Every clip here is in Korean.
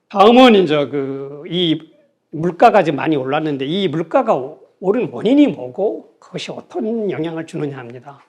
다음은 이제 이 물가가 지금 많이 올랐는데 이 물가가 오른 원인이 뭐고 그것이 어떤 영향을 주느냐 합니다.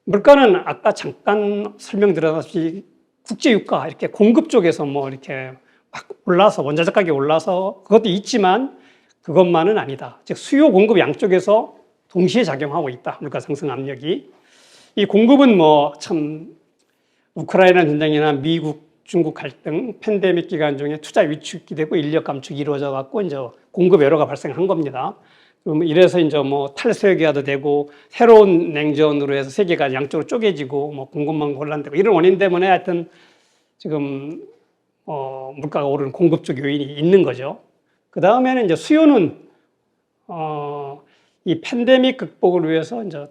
물가는 아까 잠깐 설명드렸다시피 국제유가 이렇게 공급 쪽에서 뭐 이렇게 막 올라서 원자재 가격이 올라서 그것도 있지만 그것만은 아니다. 즉 수요 공급 양쪽에서 동시에 작용하고 있다. 물가 상승 압력이. 이 공급은 뭐 참 우크라이나 전쟁이나 미국 중국 갈등, 팬데믹 기간 중에 투자 위축이 되고 인력 감축이 이루어져 갖고 이제 공급 애로가 발생한 겁니다. 그럼 이래서 이제 뭐 탈수기화도 되고 새로운 냉전으로 해서 세계가 양쪽으로 쪼개지고 뭐 공급망 혼란되고 이런 원인 때문에 하여튼 지금 물가가 오르는 공급 쪽 요인이 있는 거죠. 그 다음에는 이제 수요는 이 팬데믹 극복을 위해서 이제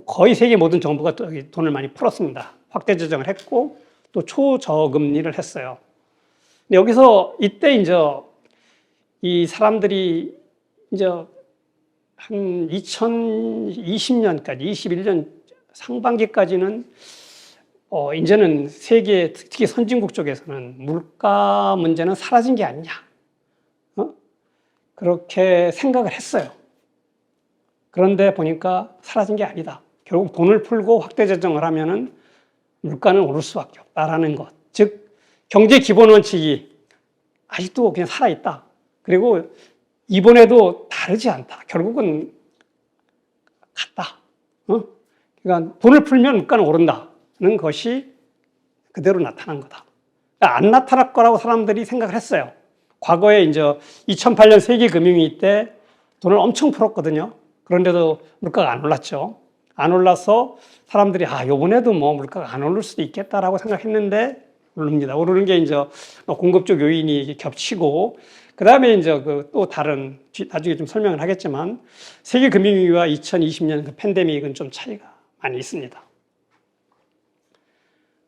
거의 세계 모든 정부가 돈을 많이 풀었습니다. 확대 재정을 했고 또 초저금리를 했어요. 근데 여기서 이때 이제 이 사람들이 이제 한 2020년까지 21년 상반기까지는 이제는 세계 특히 선진국 쪽에서는 물가 문제는 사라진 게 아니냐 그렇게 생각을 했어요. 그런데 보니까 사라진 게 아니다. 결국 돈을 풀고 확대 재정을 하면은 물가는 오를 수밖에 없다라는 것. 즉 경제 기본 원칙이 아직도 그냥 살아있다. 그리고 이번에도 다르지 않다. 결국은 같다. 그러니까 돈을 풀면 물가는 오른다는 것이 그대로 나타난 거다. 그러니까 안 나타날 거라고 사람들이 생각을 했어요. 과거에 이제 2008년 세계 금융위기 때 돈을 엄청 풀었거든요. 그런데도 물가가 안 올랐죠. 안 올라서 사람들이 요번에도 뭐 물가가 안 오를 수도 있겠다라고 생각했는데 오릅니다. 오르는 게 이제 공급적 요인이 겹치고 그 다음에 이제 또 다른 나중에 좀 설명을 하겠지만 세계 금융위기와 2020년 그 팬데믹은 좀 차이가 많이 있습니다.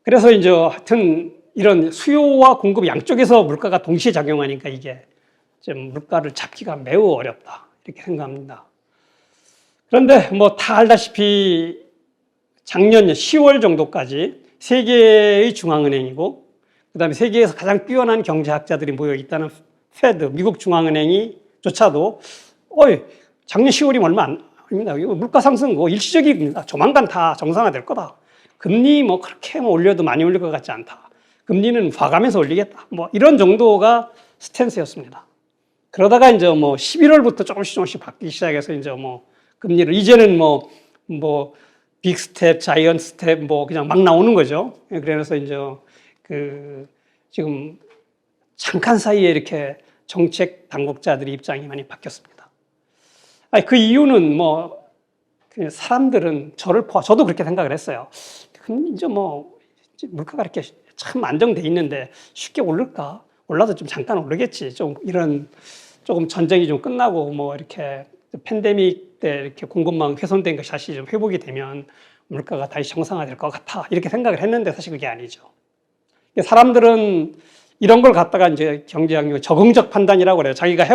그래서 이제 하여튼 이런 수요와 공급 양쪽에서 물가가 동시에 작용하니까 이게 좀 물가를 잡기가 매우 어렵다 이렇게 생각합니다. 그런데 뭐 다 알다시피 작년 10월 정도까지 세계의 중앙은행이고 그다음에 세계에서 가장 뛰어난 경제학자들이 모여 있다는 페드 미국 중앙은행이 조차도 작년 10월이면 얼마 안 됩니다. 물가 상승 일시적입니다. 조만간 다 정상화될 거다. 금리 뭐 그렇게 올려도 많이 올릴 것 같지 않다. 금리는 과감해서 올리겠다. 뭐 이런 정도가 스탠스였습니다. 그러다가 이제 뭐 11월부터 조금씩 바뀌기 시작해서 이제 뭐 금리를 이제는 뭐 빅 스텝, 자이언트 스텝 뭐 그냥 막 나오는 거죠. 그래서 이제 지금 잠깐 사이에 이렇게 정책 당국자들의 입장이 많이 바뀌었습니다. 그 이유는 뭐 사람들은 저를 포함 저도 그렇게 생각을 했어요. 이제 뭐 물가가 이렇게 참 안정돼 있는데 쉽게 오를까? 올라도 좀 잠깐 오르겠지. 좀 이런 조금 전쟁이 좀 끝나고 뭐 이렇게 팬데믹 때 이렇게 공급망 훼손된 것이 다시 좀 회복이 되면 물가가 다시 정상화될 것 같아. 이렇게 생각을 했는데 사실 그게 아니죠. 사람들은 이런 걸 갖다가 이제 경제학용 적응적 판단이라고 그래요. 자기가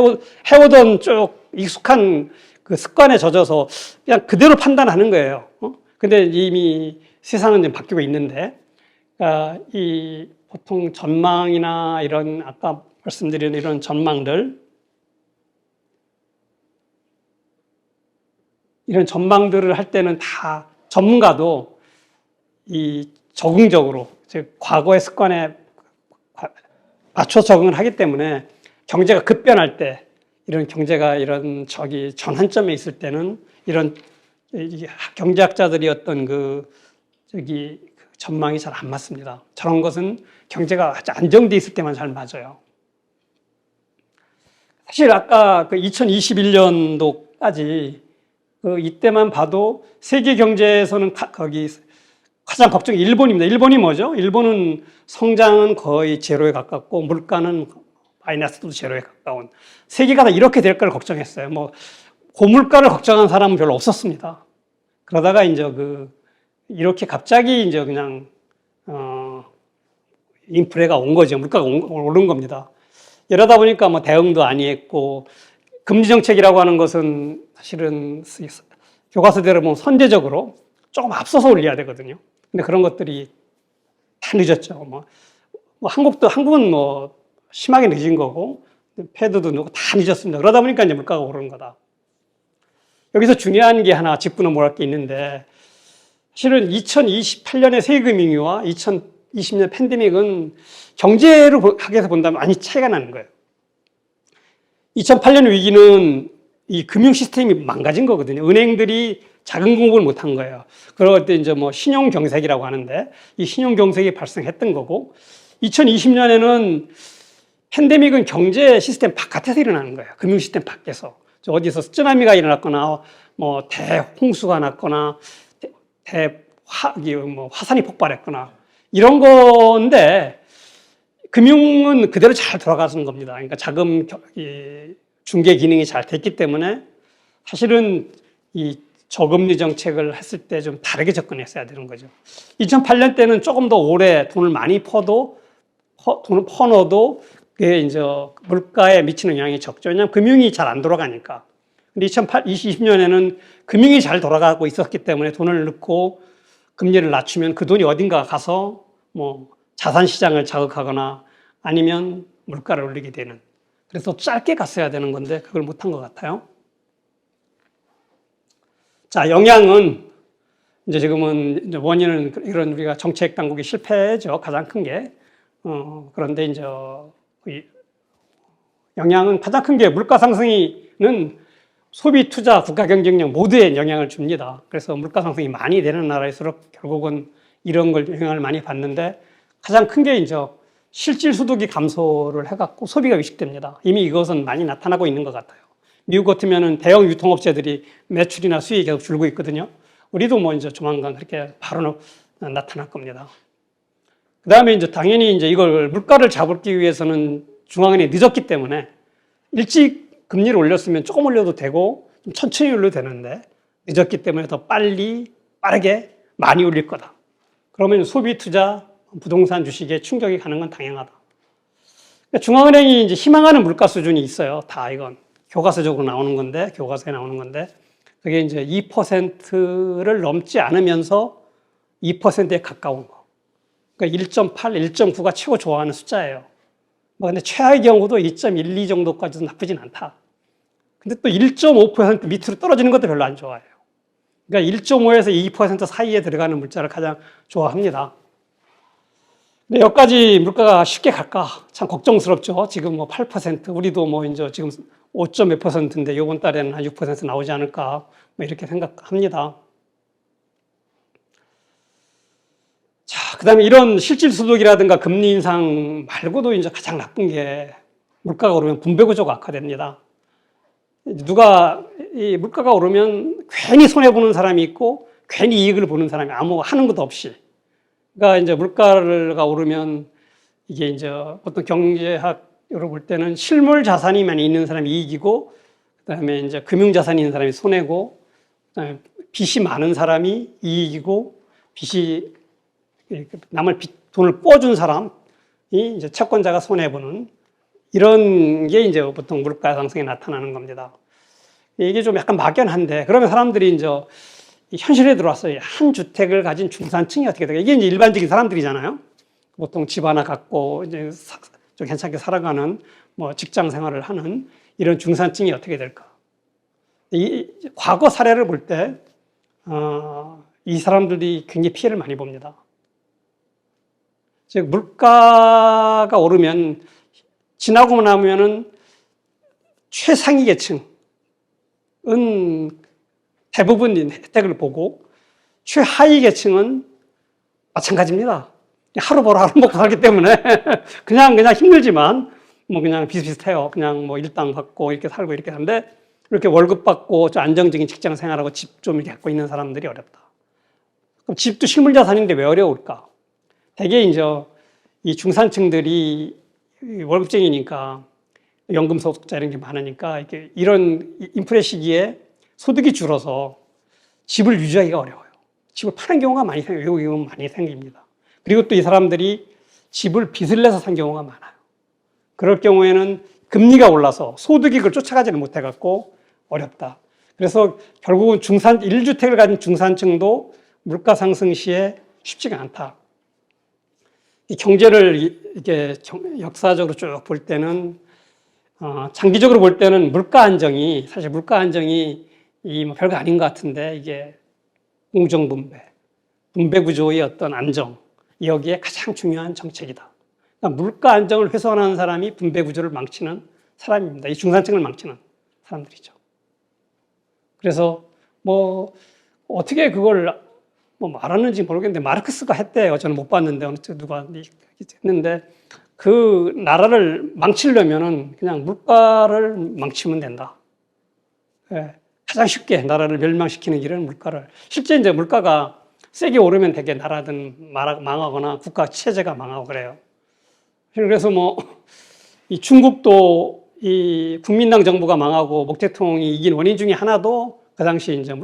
해오던 쭉 익숙한 그 습관에 젖어서 그냥 그대로 판단하는 거예요. 근데 이미 세상은 좀 바뀌고 있는데, 그러니까 이 보통 전망이나 이런 아까 말씀드린 이런 이런 전망들을 할 때는 다 전문가도 이 적응적으로 즉 과거의 습관에 맞춰 적응을 하기 때문에 경제가 급변할 때 이런 경제가 이런 전환점에 있을 때는 이런 경제학자들이 어떤 전망이 잘 안 맞습니다. 저런 것은 경제가 아주 안정돼 있을 때만 잘 맞아요. 사실 아까 2021년도까지 이때만 봐도 세계 경제에서는 가장 걱정이 일본입니다. 일본이 뭐죠? 일본은 성장은 거의 제로에 가깝고 물가는 마이너스도 제로에 가까운 세계가 다 이렇게 될 걸 걱정했어요. 뭐 고물가를 걱정한 사람은 별로 없었습니다. 그러다가 이제 이렇게 갑자기 이제 그냥 인플레가 온 거죠. 물가가 오른 겁니다. 이러다 보니까 뭐 대응도 아니했고 금리 정책이라고 하는 것은 사실은 교과서대로 보면 선제적으로 조금 앞서서 올려야 되거든요. 근데 그런 것들이 다 늦었죠. 한국은 뭐 심하게 늦은 거고, 패드도 넣고 다 늦었습니다. 그러다 보니까 이제 물가가 오르는 거다. 여기서 중요한 게 하나 짚고 넘어갈 게 있는데, 실은 2028년의 세계금융위기와 2020년 팬데믹은 경제로 하게해서 본다면 많이 차이가 나는 거예요. 2008년 위기는 이 금융 시스템이 망가진 거거든요. 은행들이 자금 공급을 못한 거예요. 그럴 때 이제 뭐 신용 경색이라고 하는데 이 신용 경색이 발생했던 거고 2020년에는 팬데믹은 경제 시스템 바깥에서 일어나는 거예요. 금융 시스템 밖에서. 어디서 쓰나미가 일어났거나 뭐 대홍수가 났거나 화산이 폭발했거나 이런 건데 금융은 그대로 잘 돌아가는 겁니다. 그러니까 자금 중개 기능이 잘 됐기 때문에 사실은 이 저금리 정책을 했을 때 좀 다르게 접근했어야 되는 거죠. 2008년 때는 조금 더 오래 돈을 많이 돈을 퍼넣어도 그게 이제 물가에 미치는 영향이 적죠. 왜냐하면 금융이 잘 안 돌아가니까. 근데 2020년에는 금융이 잘 돌아가고 있었기 때문에 돈을 넣고 금리를 낮추면 그 돈이 어딘가 가서 뭐 자산 시장을 자극하거나 아니면 물가를 올리게 되는. 그래서 짧게 갔어야 되는 건데 그걸 못한 것 같아요. 자, 영향은 이제 지금은 이제 원인은 이런 우리가 정책 당국의 실패죠. 가장 큰 게. 그런데 이제 영향은 가장 큰 게 물가 상승이는 소비, 투자, 국가 경쟁력 모두에 영향을 줍니다. 그래서 물가 상승이 많이 되는 나라일수록 결국은 이런 걸 영향을 많이 받는데 가장 큰 게 이제 실질 소득이 감소를 해갖고 소비가 위축됩니다. 이미 이것은 많이 나타나고 있는 것 같아요. 미국 같으면은 대형 유통업체들이 매출이나 수익이 계속 줄고 있거든요. 우리도 뭐 이제 조만간 그렇게 바로 나타날 겁니다. 그 다음에 이제 당연히 이제 이걸 물가를 잡기 위해서는 중앙은행이 늦었기 때문에 일찍 금리를 올렸으면 조금 올려도 되고 좀 천천히 올려도 되는데 늦었기 때문에 더 빠르게 많이 올릴 거다. 그러면 소비, 투자, 부동산, 주식에 충격이 가는 건 당연하다. 그러니까 중앙은행이 이제 희망하는 물가 수준이 있어요. 다 이건 교과서적으로 나오는 건데, 교과서에 나오는 건데, 그게 이제 2%를 넘지 않으면서 2%에 가까운 거. 그러니까 1.8, 1.9가 최고 좋아하는 숫자예요. 뭐 근데 최하의 경우도 2.12 정도까지도 나쁘진 않다. 근데 또 1.5% 밑으로 떨어지는 것도 별로 안 좋아해요. 그러니까 1.5에서 2% 사이에 들어가는 물자를 가장 좋아합니다. 근데 여기까지 물가가 쉽게 갈까? 참 걱정스럽죠. 지금 뭐 8%, 우리도 뭐 이제 지금 5점 몇 %인데 이번 달에는 한 6% 나오지 않을까? 뭐 이렇게 생각합니다. 자, 그 다음에 이런 실질 소득이라든가 금리 인상 말고도 이제 가장 나쁜 게 물가가 오르면 분배 구조가 악화됩니다. 이 물가가 오르면 괜히 손해보는 사람이 있고 괜히 이익을 보는 사람이 아무 하는 것도 없이. 그러니까 이제 물가가 오르면 이게 이제 보통 경제학으로 볼 때는 실물 자산이 많이 있는 사람이 이익이고 그다음에 이제 금융 자산이 있는 사람이 손해고 그다음에 빚이 많은 사람이 이익이고 돈을 꿔준 사람이 이제 채권자가 손해보는 이런 게 이제 보통 물가 상승에 나타나는 겁니다. 이게 좀 약간 막연한데 그러면 사람들이 이제 현실에 들어왔어요. 한 주택을 가진 중산층이 어떻게 될까? 이게 이제 일반적인 사람들이잖아요. 보통 집 하나 갖고 이제 좀 괜찮게 살아가는 뭐 직장 생활을 하는 이런 중산층이 어떻게 될까? 이 과거 사례를 볼 때, 이 사람들이 굉장히 피해를 많이 봅니다. 즉, 물가가 오르면 지나고 나면은 최상위 계층은 대부분 혜택을 보고 최하위 계층은 마찬가지입니다. 하루 벌어 하루 먹고 살기 때문에 그냥 힘들지만 뭐 그냥 비슷비슷해요. 그냥 뭐 일당 받고 이렇게 살고 이렇게 하는데 이렇게 월급 받고 좀 안정적인 직장 생활하고 집 좀 이렇게 갖고 있는 사람들이 어렵다. 그럼 집도 실물 자산인데 왜 어려울까? 대개 이제 이 중산층들이 월급쟁이니까 연금 소득자 이런 게 많으니까 이렇게 이런 인플레 시기에 소득이 줄어서 집을 유지하기가 어려워요. 집을 파는 경우가 많이 생겨요. 외국인은 많이 생깁니다. 그리고 또 이 사람들이 집을 빚을 내서 산 경우가 많아요. 그럴 경우에는 금리가 올라서 소득이 그걸 쫓아가지를 못해갖고 어렵다. 그래서 결국은 1주택을 가진 중산층도 물가 상승 시에 쉽지가 않다. 이 경제를 이게 역사적으로 쭉 볼 때는 장기적으로 볼 때는 물가 안정이 사실 물가 안정이 뭐 별거 아닌 것 같은데 이게 공정 분배 구조의 어떤 안정 여기에 가장 중요한 정책이다. 그러니까 물가 안정을 훼손하는 사람이 분배 구조를 망치는 사람입니다. 이 중산층을 망치는 사람들이죠. 그래서 뭐 어떻게 그걸 뭐 말하는지 모르겠는데 마르크스가 했대요. 저는 못 봤는데 어느 쪽 누가 했는데 그 나라를 망치려면은 그냥 물가를 망치면 된다. 예, 가장 쉽게 나라를 멸망시키는 길은 물가를. 실제 이제 물가가 세게 오르면 되게 나라든 망하거나 국가 체제가 망하고 그래요. 그래서 뭐 이 중국도 이 국민당 정부가 망하고 목 대통령이 이긴 원인 중에 하나도 그 당시 이제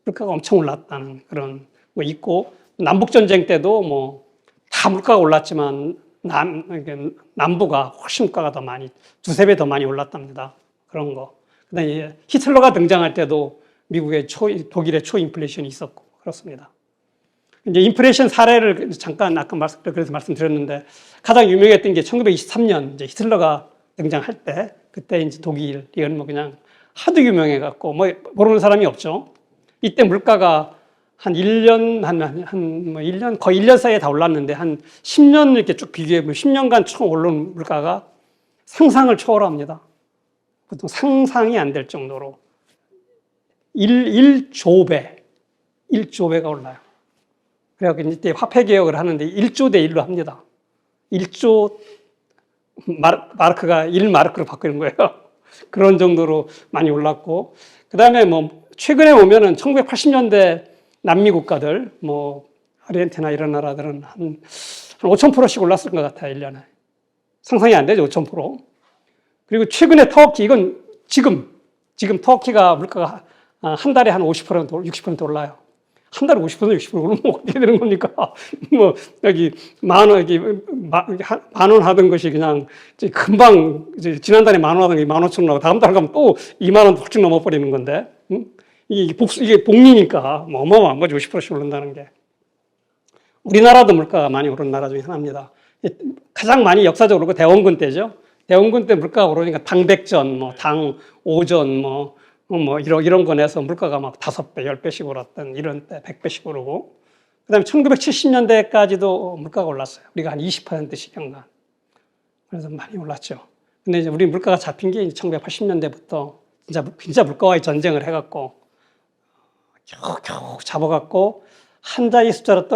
물가가 엄청 올랐다는 그런 거 있고 남북 전쟁 때도 뭐 다 물가가 올랐지만 남부가 훨씬 물가가 더 많이 두세 배 더 많이 올랐답니다. 그런 거. 그다음에 히틀러가 등장할 때도 미국의 독일의 초인플레이션이 있었고 그렇습니다. 이제 인플레이션 사례를 잠깐 아까 그래서 말씀드렸는데 가장 유명했던 게 1923년 이제 히틀러가 등장할 때 그때 이제 독일 이건 뭐 그냥 하도 유명해 갖고 뭐 모르는 사람이 없죠. 이때 물가가 한 1년 뭐 1년 거의 1년 사이에 다 올랐는데 한 10년 이렇게 쭉 비교해 보면 10년간 총 오른 물가가 상상을 초월합니다. 보통 상상이 안 될 정도로 1조 배가 올라요. 그래서 이때 화폐 개혁을 하는데 1조 대 1로 합니다. 1조 마르크가 1마르크로 바꾸는 거예요. 그런 정도로 많이 올랐고, 그 다음에 뭐 최근에 보면은 1980년대 남미 국가들, 뭐 아르헨티나 이런 나라들은 한 5,000%씩 올랐을 것 같아요, 1년에. 상상이 안 되죠, 5,000%. 그리고 최근에 터키, 이건 지금 터키가 물가가 한 달에 한 50%, 60% 올라요. 한 달에 50%, 60% 오르면 어떻게 되는 겁니까? 뭐, 여기, 만 원 하던 것이 그냥, 금방, 지난달에 10,000원 하던 게 15,000원 하고, 다음 달 가면 또 20,000원 훌쩍 넘어버리는 건데, 이게 복리니까, 뭐 어마어마한 거지, 50%씩 오른다는 게. 우리나라도 물가가 많이 오른 나라 중에 하나입니다. 가장 많이 역사적으로 오르고 대원군 때죠. 대원군 때 물가가 오르니까 당백전, 뭐, 당 오전, 뭐 이런 거 내서 물가가 막 5배, 10배씩 오랐던 이런 때 100배씩 오르고, 그 다음에 1970년대까지도 물가가 올랐어요. 우리가 한 20%씩 연간. 그래서 많이 올랐죠. 근데 이제 우리 물가가 잡힌 게 1980년대부터 진짜 물가와의 전쟁을 해갖고, 겨우 잡아갖고, 한 자리 숫자로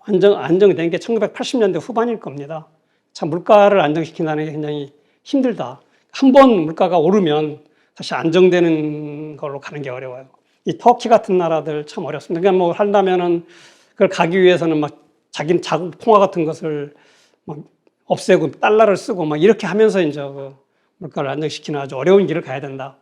안정된 게 1980년대 후반일 겁니다. 참 물가를 안정시킨다는 게 굉장히 힘들다. 한 번 물가가 오르면 다시 안정되는 걸로 가는 게 어려워요. 이 터키 같은 나라들 참 어렵습니다. 그러니까 뭐 한다면은 그걸 가기 위해서는 막 자기 자국 통화 같은 것을 막 없애고 달러를 쓰고 막 이렇게 하면서 이제 그 물가를 안정시키는 아주 어려운 길을 가야 된다.